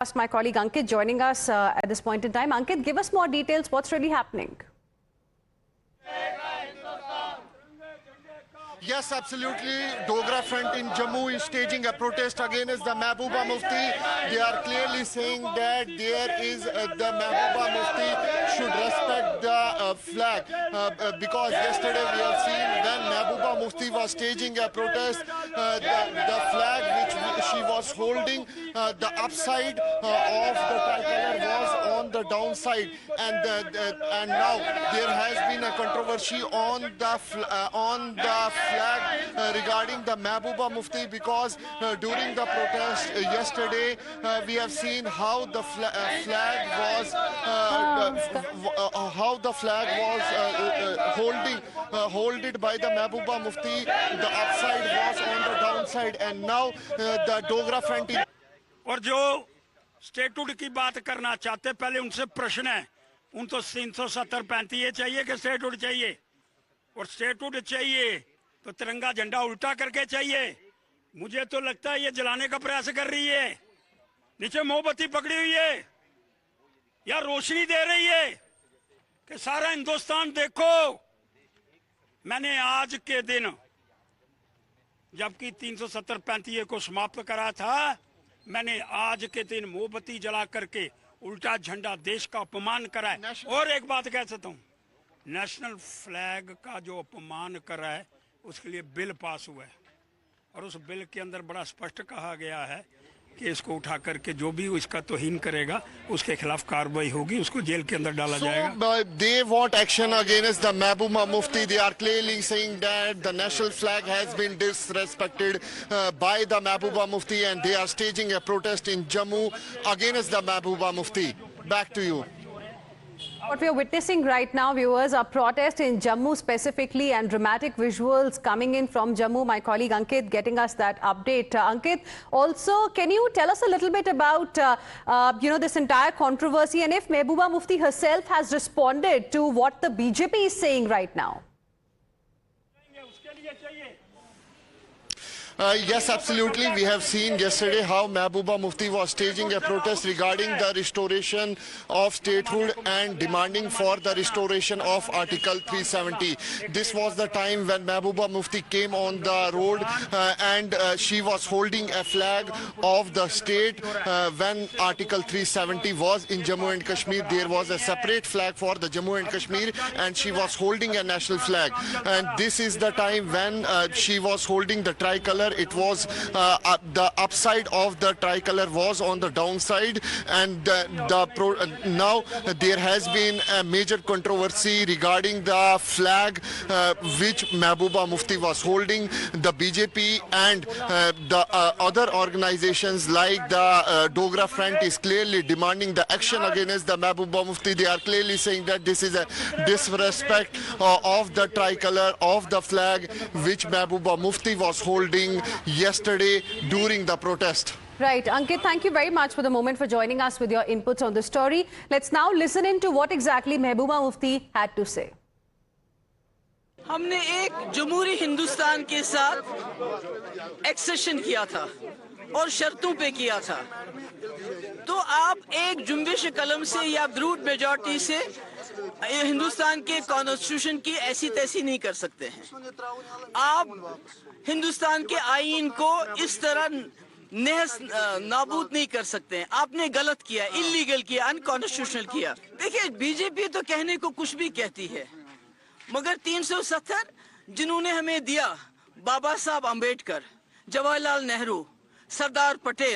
My colleague Ankit joining us at this point in time. Ankit, give us more details. What's really happening? Yes, absolutely. Dogra Front in Jammu is staging a protest against the Mehbooba Mufti. They are clearly saying that the Mehbooba Mufti should respect the flag because yesterday we have seen when Mehbooba Mufti was staging a protest, the flag which she was holding, the upside of the tricolor was on the downside, and now there has been a controversy on the flag regarding the Mehbooba Mufti because during the protest yesterday we have seen how the flag was holded by the Mehbooba Mufti. The upside was on the downside, and now the Dogra Front. और जो statehood की बात करना चाहते पहले उनसे प्रश्न है, उनको 370-35 ये चाहिए कि स्टेटहुड चाहिए? और स्टेटहुड चाहिए तो तिरंगा झंडा उल्टा करके चाहिए। मुझे तो लगता है ये जलाने का प्रयास कर रही है, नीचे मोमबत्ती पकड़ी हुई है या रोशनी दे रही है कि सारा हिंदुस्तान देखो। मैंने आज के दिन जबकि 370-35 को समाप्त करा था, मैंने आज के दिन मोमबत्ती जला करके उल्टा झंडा देश का अपमान करा है। और एक बात कह सकता हूँ, नेशनल फ्लैग का जो अपमान करा है उसके लिए बिल पास हुआ है और उस बिल के अंदर बड़ा स्पष्ट कहा गया है कि इसको उठा करके जो भी इसका तौहीन करेगा उसके खिलाफ कार्रवाई होगी, उसको जेल के अंदर डाला जाएगा। They want action against the Mehbooba Mufti. They are clearly saying that the national flag has been disrespected by the Mehbooba Mufti, and they are staging a protest in Jammu against the Mehbooba Mufti. Back to you. What we are witnessing right now, viewers, are protests in Jammu specifically and dramatic visuals coming in from Jammu. My colleague Ankit getting us that update. Ankit, also, can you tell us a little bit about, this entire controversy and if Mehbooba Mufti herself has responded to what the BJP is saying right now? Yes, absolutely. We have seen yesterday how Mehbooba Mufti was staging a protest regarding the restoration of statehood and demanding for the restoration of Article 370. This was the time when Mehbooba Mufti came on the road and she was holding a flag of the state. When Article 370 was in Jammu and Kashmir, there was a separate flag for the Jammu and Kashmir, and she was holding a national flag. And this is the time when she was holding the tricolor. It was the upside of the tricolor was on the downside, and now there has been a major controversy regarding the flag which Mehbooba Mufti was holding. The BJP and the other organizations like the Dogra Front is clearly demanding the action against the Mehbooba Mufti. They are clearly saying that this is a disrespect of the tricolor, of the flag which Mehbooba Mufti was holding yesterday during the protest. Right. Ankit, thank you very much for the moment for joining us with your inputs on the story. Let's now listen into what exactly Mehbooba Mufti had to say. हमने एक जमहूरी हिंदुस्तान के साथ accession किया था और शर्तों पे किया था, तो आप एक जुम्बिश कलम से या ब्रूट मेजॉरिटी से हिंदुस्तान के कॉन्स्टिट्यूशन की ऐसी तैसी नहीं कर सकते हैं। आप हिंदुस्तान के आईन को इस तरह नाबूद नहीं कर सकते हैं। आपने गलत किया, इलीगल किया, अनकॉन्स्टिट्यूशनल किया। देखिए, बीजेपी तो कहने को कुछ भी कहती है, मगर 370 जिन्होंने हमें दिया, बाबा साहब अंबेडकर, जवाहरलाल नेहरू, सरदार पटेल,